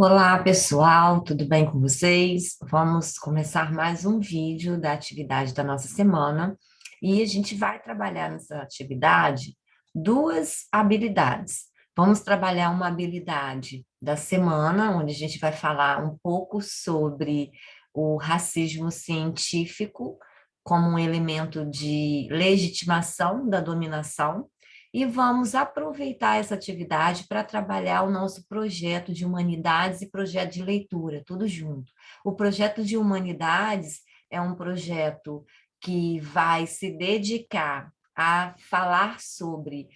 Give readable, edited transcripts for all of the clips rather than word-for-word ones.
Olá, pessoal, tudo bem com vocês? Vamos começar mais um vídeo da atividade da nossa semana e a gente vai trabalhar nessa atividade duas habilidades. Vamos trabalhar uma habilidade da semana, onde a gente vai falar um pouco sobre o racismo científico como um elemento de legitimação da dominação. E vamos aproveitar essa atividade para trabalhar o nosso projeto de humanidades e projeto de leitura, tudo junto. O projeto de humanidades é um projeto que vai se dedicar a falar sobre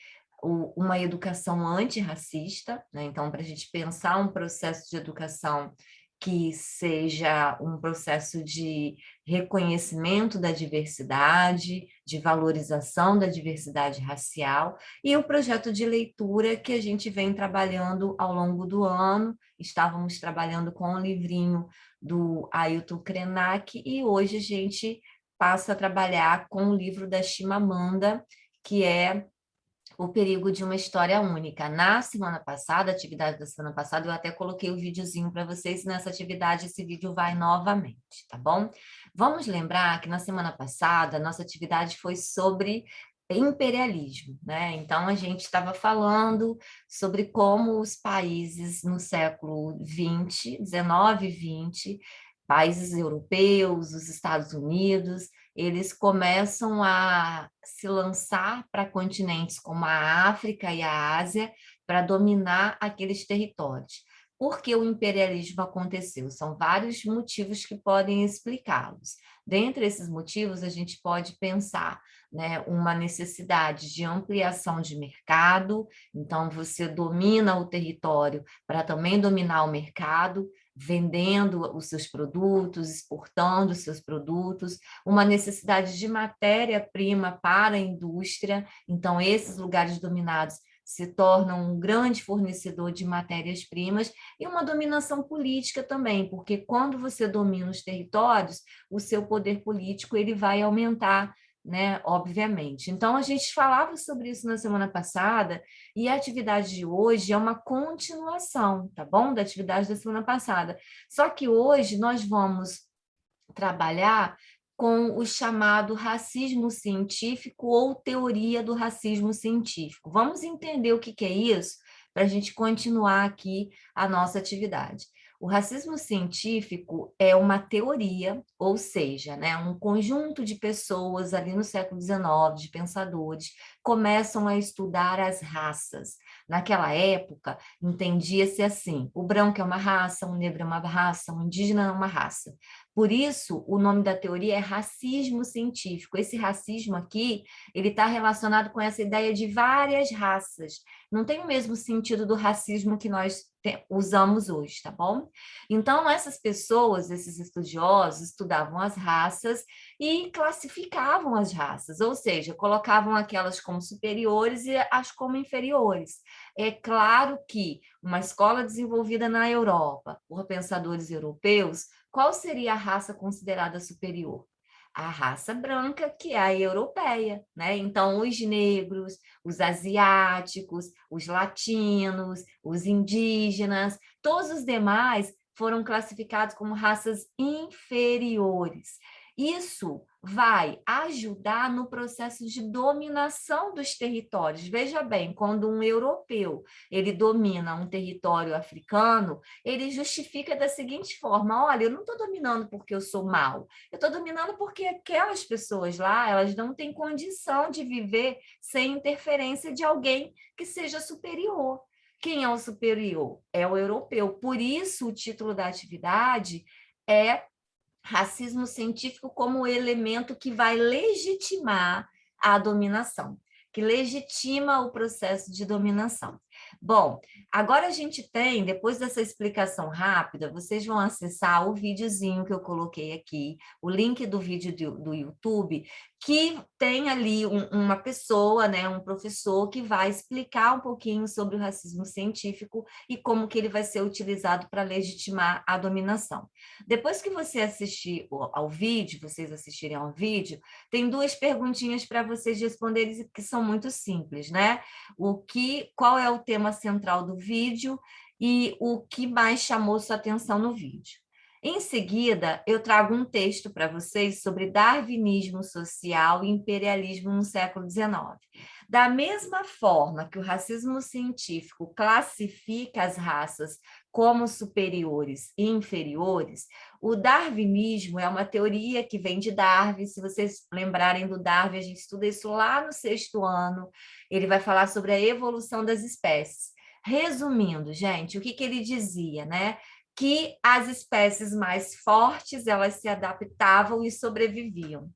uma educação antirracista, né? Então, para a gente pensar um processo de educação que seja um processo de reconhecimento da diversidade, de valorização da diversidade racial, e o projeto de leitura que a gente vem trabalhando ao longo do ano. Estávamos trabalhando com o livrinho do Ailton Krenak e hoje a gente passa a trabalhar com o livro da Chimamanda, que é O Perigo de uma História Única. Na semana passada, a atividade da semana passada, eu até coloquei o videozinho para vocês. Nessa atividade, esse vídeo vai novamente, tá bom? Vamos lembrar que na semana passada, a nossa atividade foi sobre imperialismo, né? Então, a gente estava falando sobre como os países no século XX, 19 e 20, países europeus, os Estados Unidos, eles começam a se lançar para continentes como a África e a Ásia para dominar aqueles territórios. Por que o imperialismo aconteceu? São vários motivos que podem explicá-los. Dentre esses motivos, a gente pode pensar, né, uma necessidade de ampliação de mercado, então você domina o território para também dominar o mercado, vendendo os seus produtos, exportando os seus produtos, uma necessidade de matéria-prima para a indústria, então esses lugares dominados se tornam um grande fornecedor de matérias-primas e uma dominação política também, porque quando você domina os territórios, o seu poder político ele vai aumentar, né, obviamente. Então, a gente falava sobre isso na semana passada e a atividade de hoje é uma continuação, tá bom? Da atividade da semana passada. Só que hoje nós vamos trabalhar com o chamado racismo científico ou teoria do racismo científico. Vamos entender o que é isso para a gente continuar aqui a nossa atividade. O racismo científico é uma teoria, ou seja, né, um conjunto de pessoas ali no século XIX, de pensadores, começam a estudar as raças. Naquela época, entendia-se assim: o branco é uma raça, o negro é uma raça, o indígena é uma raça. Por isso, o nome da teoria é racismo científico. Esse racismo aqui, ele está relacionado com essa ideia de várias raças. Não tem o mesmo sentido do racismo que nós usamos hoje, tá bom? Então, essas pessoas, esses estudiosos, estudavam as raças e classificavam as raças, ou seja, colocavam aquelas como superiores e as como inferiores. É claro que uma escola desenvolvida na Europa por pensadores europeus, qual seria a raça considerada superior? A raça branca, que é a europeia, né? Então, os negros, os asiáticos, os latinos, os indígenas, todos os demais foram classificados como raças inferiores. Isso vai ajudar no processo de dominação dos territórios. Veja bem, quando um europeu ele domina um território africano, ele justifica da seguinte forma: olha, eu não estou dominando porque eu sou mau, eu estou dominando porque aquelas pessoas lá, elas não têm condição de viver sem interferência de alguém que seja superior. Quem é o superior? É o europeu. Por isso, o título da atividade é racismo científico como elemento que vai legitimar a dominação, que legitima o processo de dominação. Bom, agora a gente tem, depois dessa explicação rápida, vocês vão acessar o videozinho que eu coloquei aqui, o link do vídeo do YouTube, que tem ali uma pessoa, né, um professor, que vai explicar um pouquinho sobre o racismo científico e como que ele vai ser utilizado para legitimar a dominação. Depois que você assistir ao vídeo, vocês assistirem ao vídeo, tem duas perguntinhas para vocês responderem que são muito simples, né? Qual é o tema central do vídeo e o que mais chamou sua atenção no vídeo. Em seguida, eu trago um texto para vocês sobre darwinismo social e imperialismo no século XIX. Da mesma forma que o racismo científico classifica as raças como superiores e inferiores, o darwinismo é uma teoria que vem de Darwin. Se vocês lembrarem do Darwin, a gente estuda isso lá no 6º ano. Ele vai falar sobre a evolução das espécies. Resumindo, gente, o que ele dizia, né? Que as espécies mais fortes, elas se adaptavam e sobreviviam.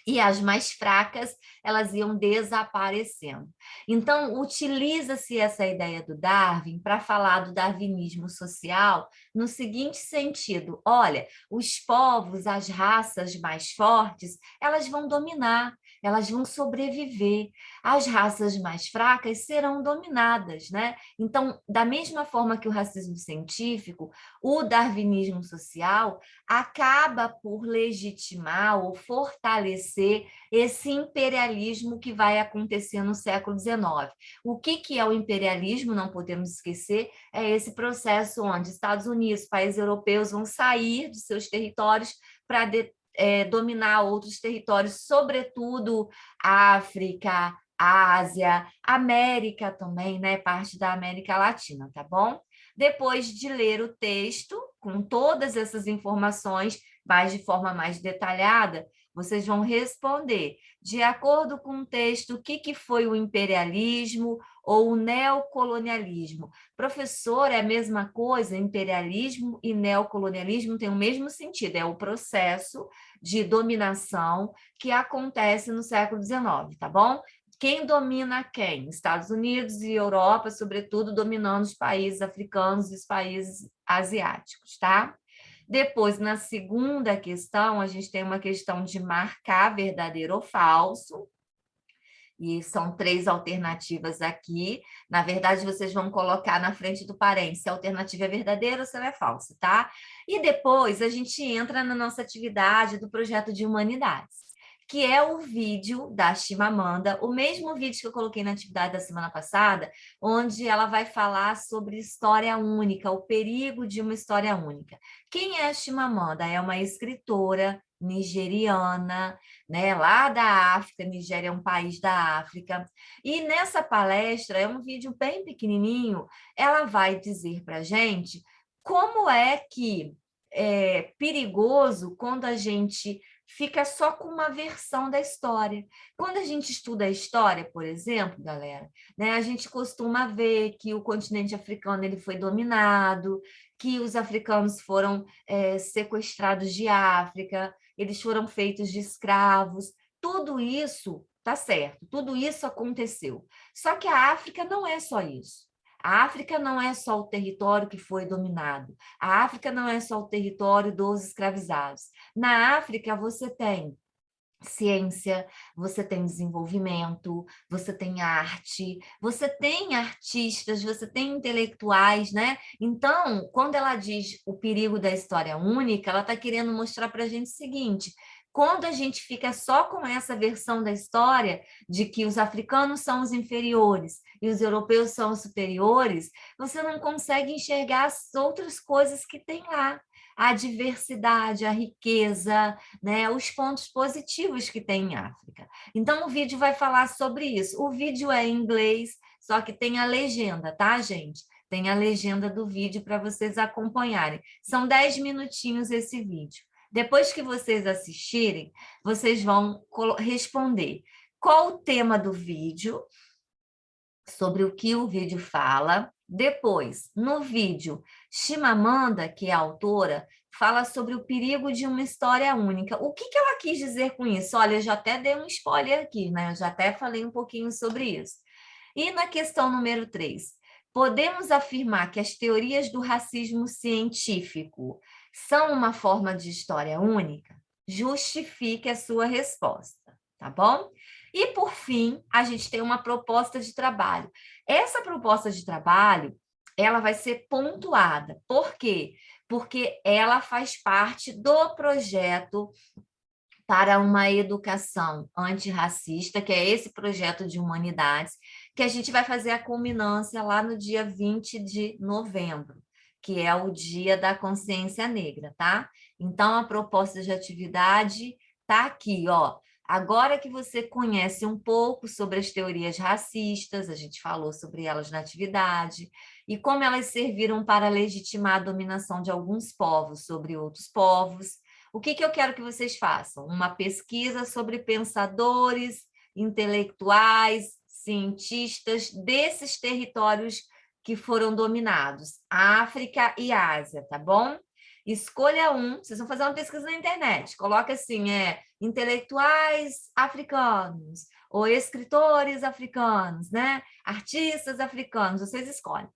E as mais fracas, elas iam desaparecendo. Então, utiliza-se essa ideia do Darwin para falar do darwinismo social no seguinte sentido: olha, os povos, as raças mais fortes, elas vão dominar, elas vão sobreviver. As raças mais fracas serão dominadas, né? Então, da mesma forma que o racismo científico, o darwinismo social acaba por legitimar ou fortalecer esse imperialismo que vai acontecer no século XIX. O que é o imperialismo? Não podemos esquecer, é esse processo onde Estados Unidos, países europeus vão sair de seus territórios para dominar outros territórios, sobretudo África, Ásia, América também, né? Parte da América Latina, tá bom? Depois de ler o texto, com todas essas informações, mas de forma mais detalhada, vocês vão responder, de acordo com o texto, o que foi o imperialismo ou o neocolonialismo. Professor, é a mesma coisa? Imperialismo e neocolonialismo têm o mesmo sentido, é o processo de dominação que acontece no século XIX, tá bom? Quem domina quem? Estados Unidos e Europa, sobretudo, dominando os países africanos e os países asiáticos, tá? Depois, na segunda questão, a gente tem uma questão de marcar verdadeiro ou falso, e são 3 alternativas aqui. Na verdade, vocês vão colocar na frente do parênteses se a alternativa é verdadeira ou se ela é falsa, tá? E depois a gente entra na nossa atividade do projeto de humanidades, que é o vídeo da Chimamanda, o mesmo vídeo que eu coloquei na atividade da semana passada, onde ela vai falar sobre história única, o perigo de uma história única. Quem é a Chimamanda? É uma escritora nigeriana, né, lá da África. Nigéria é um país da África. E nessa palestra, é um vídeo bem pequenininho, ela vai dizer para a gente como é que é perigoso quando a gente fica só com uma versão da história. Quando a gente estuda a história, por exemplo, galera, né, a gente costuma ver que o continente africano ele foi dominado, que os africanos foram sequestrados de África, eles foram feitos de escravos. Tudo isso tá certo, tudo isso aconteceu. Só que a África não é só isso. A África não é só o território que foi dominado. A África não é só o território dos escravizados. Na África, você tem ciência, você tem desenvolvimento, você tem arte, você tem artistas, você tem intelectuais, né? Então, quando ela diz o perigo da história única, ela está querendo mostrar para a gente o seguinte: quando a gente fica só com essa versão da história de que os africanos são os inferiores e os europeus são os superiores, você não consegue enxergar as outras coisas que tem lá. A diversidade, a riqueza, né, os pontos positivos que tem em África. Então, o vídeo vai falar sobre isso. O vídeo é em inglês, só que tem a legenda, tá, gente? Tem a legenda do vídeo para vocês acompanharem. São 10 minutinhos esse vídeo. Depois que vocês assistirem, vocês vão responder qual o tema do vídeo, sobre o que o vídeo fala. Depois, no vídeo, Chimamanda, que é a autora, fala sobre o perigo de uma história única. O que ela quis dizer com isso? Olha, eu já até dei um spoiler aqui, né? Eu já até falei um pouquinho sobre isso. E na questão número 3, podemos afirmar que as teorias do racismo científico são uma forma de história única? Justifique a sua resposta, tá bom? E, por fim, a gente tem uma proposta de trabalho. Essa proposta de trabalho, ela vai ser pontuada. Por quê? Porque ela faz parte do projeto para uma educação antirracista, que é esse projeto de humanidades, que a gente vai fazer a culminância lá no dia 20 de novembro, que é o Dia da Consciência Negra, tá? Então, a proposta de atividade tá aqui, ó. Agora que você conhece um pouco sobre as teorias racistas, a gente falou sobre elas na atividade, e como elas serviram para legitimar a dominação de alguns povos sobre outros povos, o que eu quero que vocês façam? Uma pesquisa sobre pensadores, intelectuais, cientistas desses territórios que foram dominados, África e Ásia, tá bom? Escolha um, vocês vão fazer uma pesquisa na internet, coloca assim, intelectuais africanos, ou escritores africanos, né? Artistas africanos, vocês escolhem.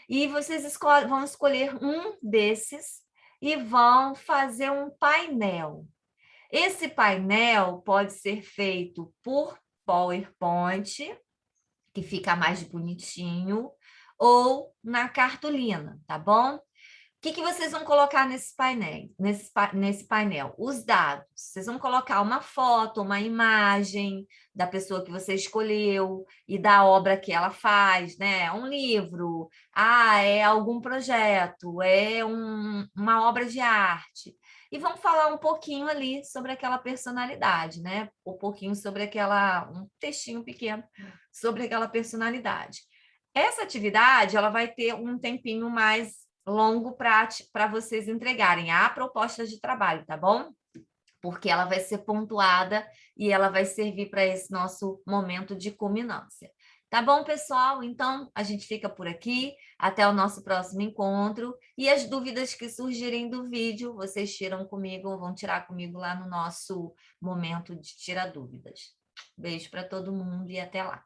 E vocês vão escolher um desses e vão fazer um painel. Esse painel pode ser feito por PowerPoint, que fica mais bonitinho, ou na cartolina, tá bom? O que vocês vão colocar nesse painel? Os dados. Vocês vão colocar uma foto, uma imagem da pessoa que você escolheu e da obra que ela faz, né? Um livro, é algum projeto, é uma obra de arte. E vão falar um pouquinho ali sobre aquela personalidade, né? Um pouquinho sobre um textinho pequeno sobre aquela personalidade. Essa atividade, ela vai ter um tempinho mais longo para vocês entregarem a proposta de trabalho, tá bom? Porque ela vai ser pontuada e ela vai servir para esse nosso momento de culminância. Tá bom, pessoal? Então, a gente fica por aqui. Até o nosso próximo encontro. E as dúvidas que surgirem do vídeo, vocês tiram comigo, vão tirar comigo lá no nosso momento de tirar dúvidas. Beijo para todo mundo e até lá.